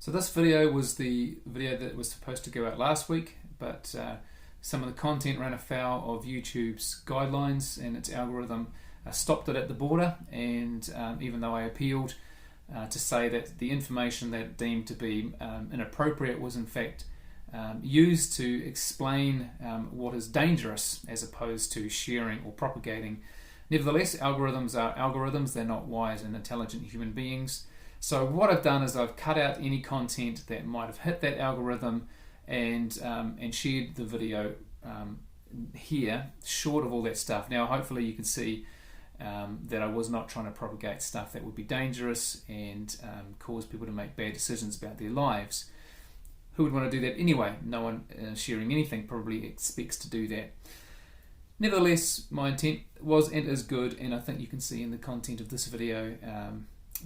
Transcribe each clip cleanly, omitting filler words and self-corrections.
So this video was the video that was supposed to go out last week, but some of the content ran afoul of YouTube's guidelines and its algorithm stopped it at the border, and even though I appealed to say that the information that it deemed to be inappropriate was in fact used to explain what is dangerous as opposed to sharing or propagating. Nevertheless, algorithms are algorithms, they're not wise and intelligent human beings. So what I've done is I've cut out any content that might have hit that algorithm and shared the video here, short of all that stuff. Now hopefully you can see that I was not trying to propagate stuff that would be dangerous and cause people to make bad decisions about their lives. Who would want to do that anyway? No one sharing anything probably expects to do that. Nevertheless, my intent was and is good, and I think you can see in the content of this video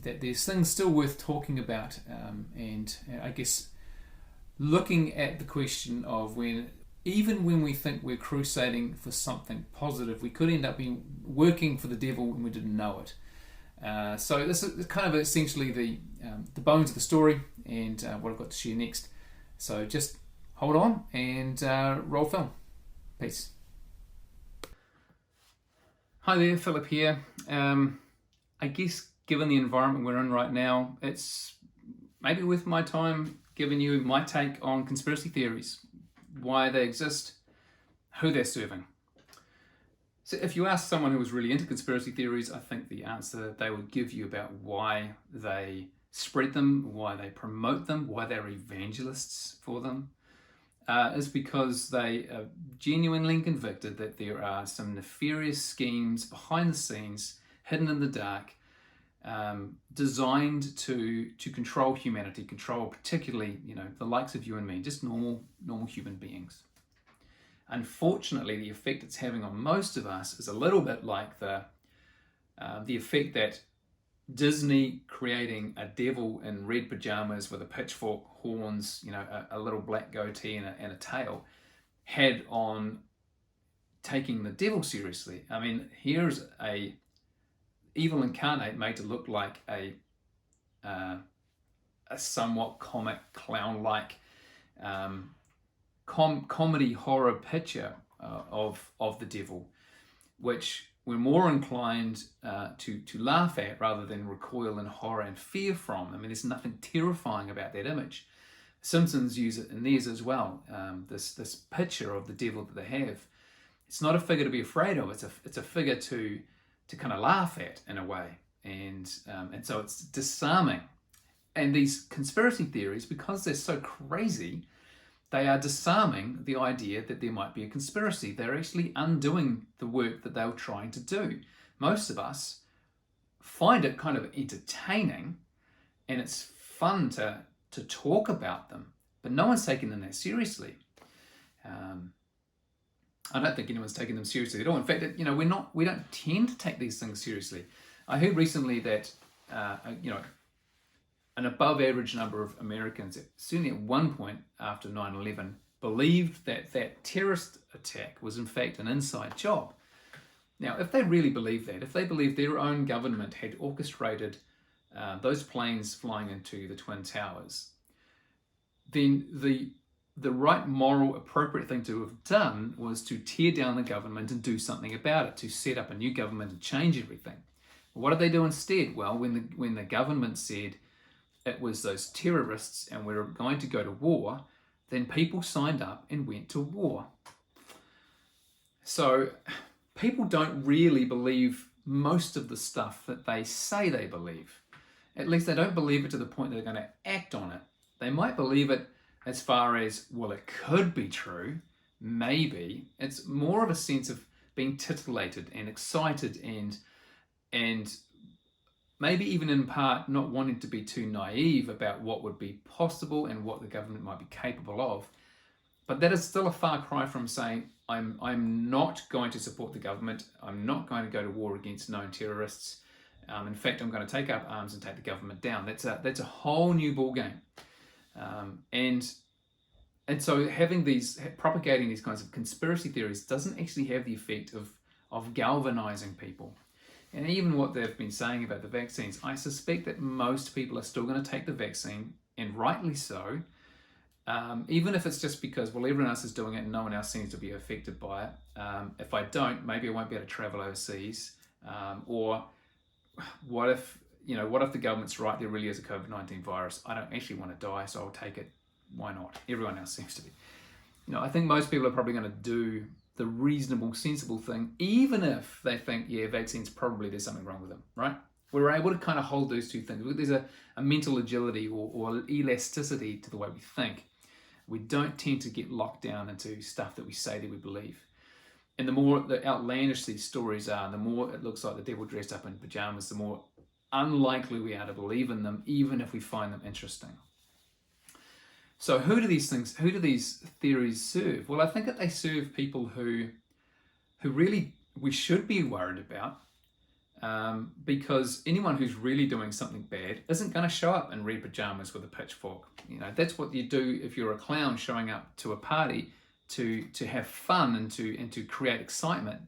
that there's things still worth talking about, and I guess looking at the question of even when we think we're crusading for something positive, we could end up being working for the devil when we didn't know it. So this is kind of essentially the bones of the story and what I've got to share next. So just hold on and roll film. Peace. Hi there, Philip here. I guess given the environment we're in right now, it's maybe worth my time giving you my take on conspiracy theories, why they exist, who they're serving. So if you ask someone who was really into conspiracy theories, I think the answer they would give you about why they spread them, why they promote them, why they're evangelists for them, is because they are genuinely convicted that there are some nefarious schemes behind the scenes, hidden in the dark, designed to control humanity, control particularly, the likes of you and me, just normal human beings. Unfortunately, the effect it's having on most of us is a little bit like the effect that Disney creating a devil in red pajamas with a pitchfork, horns, a little black goatee and a tail had on taking the devil seriously. I mean, here's a evil incarnate made to look like a somewhat comic, clown-like comedy horror picture of the devil, which we're more inclined to laugh at rather than recoil in horror and fear from. I mean, there's nothing terrifying about that image. Simpsons use it in theirs as well. This picture of the devil that they have, it's not a figure to be afraid of. It's a figure to kind of laugh at in a way, and so it's disarming. And these conspiracy theories, because they're so crazy, they are disarming the idea that there might be a conspiracy. They're actually undoing the work that they were trying to do. Most of us find it kind of entertaining, and it's fun to talk about them, but no one's taking them that seriously. I don't think anyone's taking them seriously at all. In fact, we don't tend to take these things seriously. I heard recently that an above average number of Americans, certainly at one point after 9/11, believed that terrorist attack was in fact an inside job. Now, if they really believe that, if they believe their own government had orchestrated those planes flying into the Twin Towers, then the right, moral, appropriate thing to have done was to tear down the government and do something about it, to set up a new government and change everything. What did they do instead? Well, when the government said it was those terrorists and we're going to go to war, then people signed up and went to war. So people don't really believe most of the stuff that they say they believe. At least they don't believe it to the point that they're going to act on it. They might believe it as far as, well, it could be true, maybe. It's more of a sense of being titillated and excited and maybe even in part not wanting to be too naive about what would be possible and what the government might be capable of. But that is still a far cry from saying, I'm not going to support the government, I'm not going to go to war against known terrorists. In fact, I'm going to take up arms and take the government down. That's a whole new ball game. And so propagating these kinds of conspiracy theories doesn't actually have the effect of galvanizing people. And even what they've been saying about the vaccines, I suspect that most people are still going to take the vaccine and rightly so. Even if it's just because, well, everyone else is doing it and no one else seems to be affected by it. If I don't, maybe I won't be able to travel overseas. Or what if the government's right, there really is a COVID-19 virus. I don't actually want to die, so I'll take it. Why not? Everyone else seems to be. I think most people are probably going to do the reasonable, sensible thing, even if they think, yeah, vaccines, probably there's something wrong with them, right? We're able to kind of hold those two things. There's a mental agility or elasticity to the way we think. We don't tend to get locked down into stuff that we say that we believe. And the more outlandish these stories are, the more it looks like the devil dressed up in pajamas, the more unlikely we are to believe in them, even if we find them interesting. So who do these theories serve? Well, I think that they serve people who really we should be worried about, because anyone who's really doing something bad isn't going to show up in red pajamas with a pitchfork. That's what you do if you're a clown showing up to a party to have fun and to create excitement.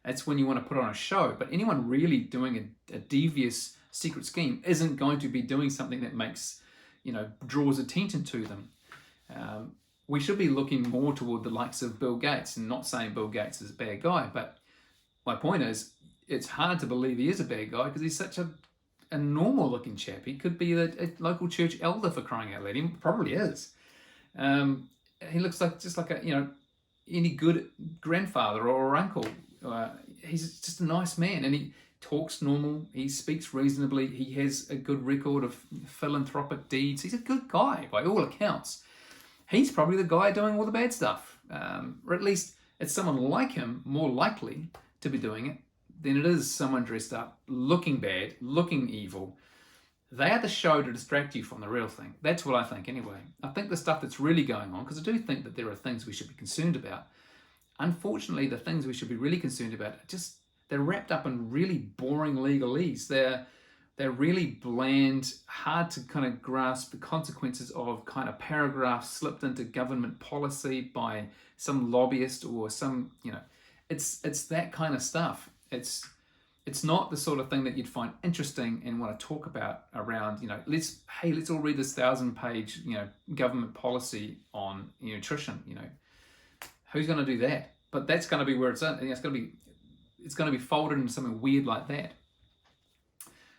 That's when you want to put on a show. But anyone really doing a devious secret scheme isn't going to be doing something that makes, draws attention to them. We should be looking more toward the likes of Bill Gates, and not saying Bill Gates is a bad guy, but my point is, it's hard to believe he is a bad guy because he's such a normal looking chap. He could be a local church elder, for crying out loud. He probably is. He looks just like any good grandfather or uncle. He's just a nice man, and he talks normal. He speaks reasonably. He has a good record of philanthropic deeds. He's a good guy by all accounts. He's probably the guy doing all the bad stuff, or at least it's someone like him more likely to be doing it than it is someone dressed up, looking bad, looking evil. They are the show to distract you from the real thing. That's what I think anyway. I think the stuff that's really going on, because I do think that there are things we should be concerned about. Unfortunately, the things we should be really concerned about they're wrapped up in really boring legalese. They're really bland, hard to kind of grasp the consequences of kind of paragraphs slipped into government policy by some lobbyist or some, it's that kind of stuff. It's not the sort of thing that you'd find interesting and want to talk about around, let's all read this 1,000-page, government policy on nutrition. Who's going to do that? But that's going to be where it's at. It's going to be folded into something weird like that.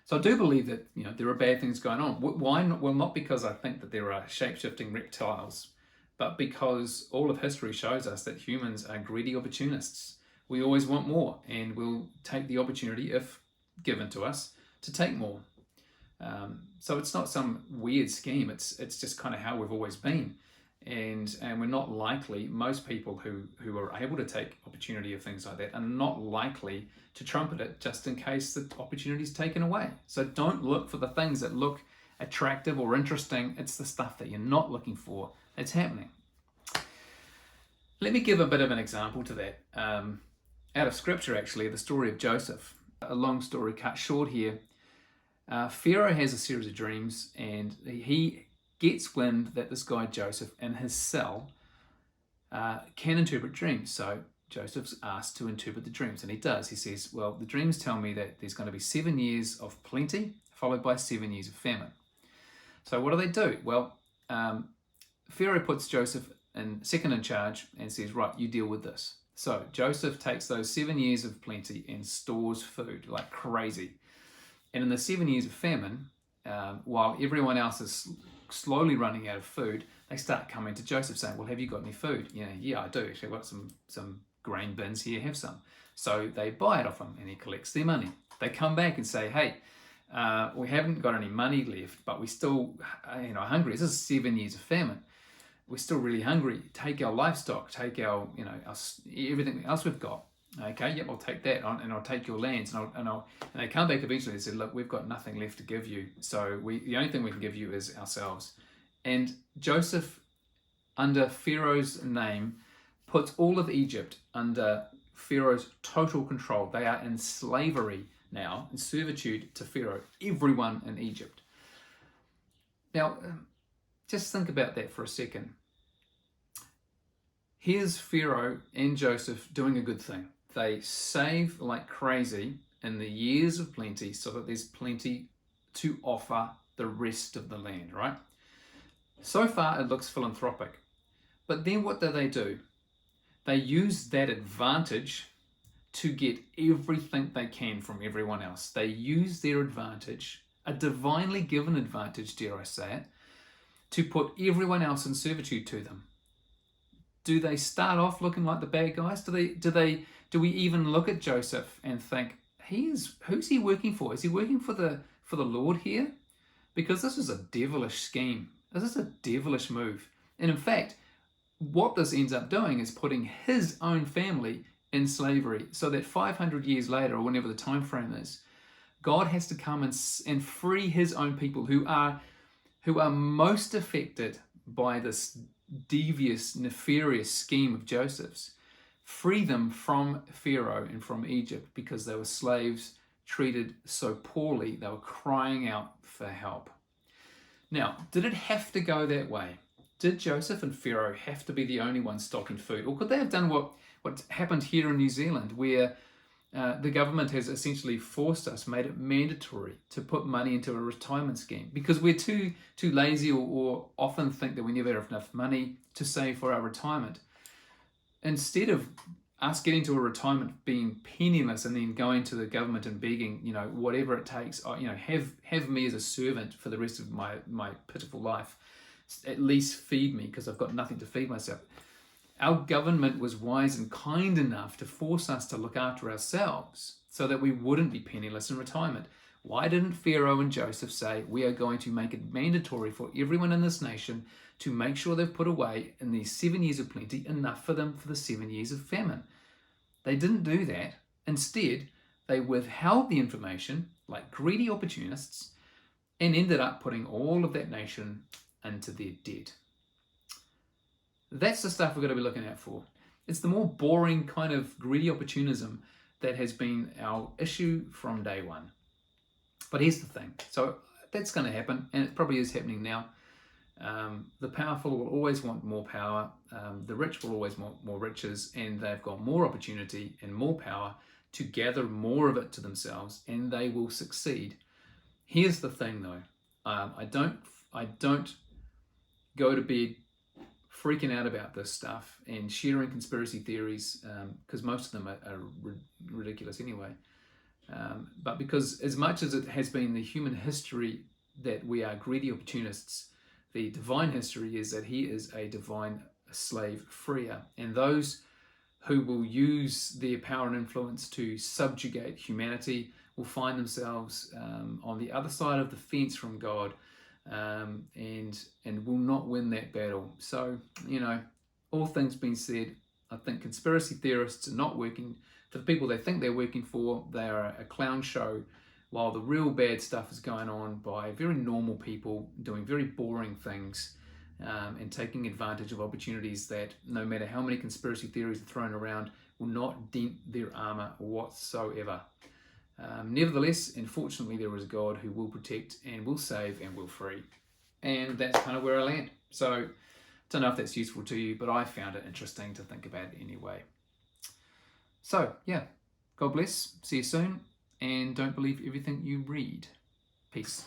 So I do believe that there are bad things going on. Why not? Well, not because I think that there are shape-shifting reptiles, but because all of history shows us that humans are greedy opportunists. We always want more, and we'll take the opportunity, if given to us, to take more. So it's not some weird scheme. It's just kind of how we've always been, and we're not likely. Most people who are able to take opportunity of things like that are not likely to trumpet it just in case the opportunity is taken away. So don't look for the things that look attractive or interesting. It's the stuff that you're not looking for that's happening. Let me give a bit of an example to that. Out of scripture, actually, the story of Joseph. A long story cut short here. Pharaoh has a series of dreams, and he gets wind that this guy Joseph in his cell can interpret dreams. So Joseph's asked to interpret the dreams, and he does. He says, well, the dreams tell me that there's going to be 7 years of plenty followed by 7 years of famine. So what do? Well, Pharaoh puts Joseph second in charge and says, right, you deal with this. So Joseph takes those 7 years of plenty and stores food like crazy. And in the 7 years of famine, while everyone else is slowly running out of food, they start coming to Joseph saying, well, have you got any food? Yeah, I do. Actually, I've got some grain bins here, have some. So they buy it off him, and he collects their money. They come back and say, hey, we haven't got any money left, but we still are hungry. This is 7 years of famine. We're still really hungry. Take our livestock, take our, everything else we've got. Okay, yep, I'll take that on, and I'll take your lands, and they come back eventually and said, look, we've got nothing left to give you, so the only thing we can give you is ourselves. And Joseph, under Pharaoh's name, puts all of Egypt under Pharaoh's total control. They are in slavery now, in servitude to Pharaoh, everyone in Egypt. Now, just think about that for a second. Here's Pharaoh and Joseph doing a good thing. They save like crazy in the years of plenty so that there's plenty to offer the rest of the land, right? So far, it looks philanthropic. But then what do? They use that advantage to get everything they can from everyone else. They use their advantage, a divinely given advantage, dare I say it, to put everyone else in servitude to them. Do they start off looking like the bad guys? Do we even look at Joseph and think, who's he working for? Is he working for the Lord here? Because this is a devilish scheme. This is a devilish move. And in fact, what this ends up doing is putting his own family in slavery, so that 500 years later, or whenever the time frame is, God has to come and free his own people who are most affected by this devious, nefarious scheme of Joseph's. Free them from Pharaoh and from Egypt, because they were slaves treated so poorly. They were crying out for help. Now, did it have to go that way? Did Joseph and Pharaoh have to be the only ones stocking food? Or could they have done what happened here in New Zealand, where the government has essentially forced us, made it mandatory to put money into a retirement scheme because we're too lazy or often think that we never have enough money to save for our retirement? Instead of us getting to a retirement being penniless and then going to the government and begging, whatever it takes, have me as a servant for the rest of my pitiful life, at least feed me because I've got nothing to feed myself. Our government was wise and kind enough to force us to look after ourselves so that we wouldn't be penniless in retirement. Why didn't Pharaoh and Joseph say, we are going to make it mandatory for everyone in this nation to make sure they've put away in these 7 years of plenty enough for them for the 7 years of famine? They didn't do that. Instead, they withheld the information like greedy opportunists and ended up putting all of that nation into their debt. That's the stuff we're going to be looking out for. It's the more boring kind of greedy opportunism that has been our issue from day one. But here's the thing. So that's going to happen, and it probably is happening now. The powerful will always want more power. The rich will always want more riches, and they've got more opportunity and more power to gather more of it to themselves, and they will succeed. Here's the thing, though. I don't go to bed freaking out about this stuff and sharing conspiracy theories, because most of them are ridiculous anyway. But because as much as it has been the human history that we are greedy opportunists, the divine history is that he is a divine slave freer. And those who will use their power and influence to subjugate humanity will find themselves on the other side of the fence from God, and will not win that battle. So, all things being said, I think conspiracy theorists are not working for the people they think they're working for. They are a clown show, while the real bad stuff is going on by very normal people doing very boring things, and taking advantage of opportunities that, no matter how many conspiracy theories are thrown around, will not dent their armor whatsoever. Nevertheless, unfortunately, there is a God who will protect and will save and will free. And that's kind of where I land. So, don't know if that's useful to you, but I found it interesting to think about anyway. So, yeah, God bless. See you soon. And don't believe everything you read. Peace.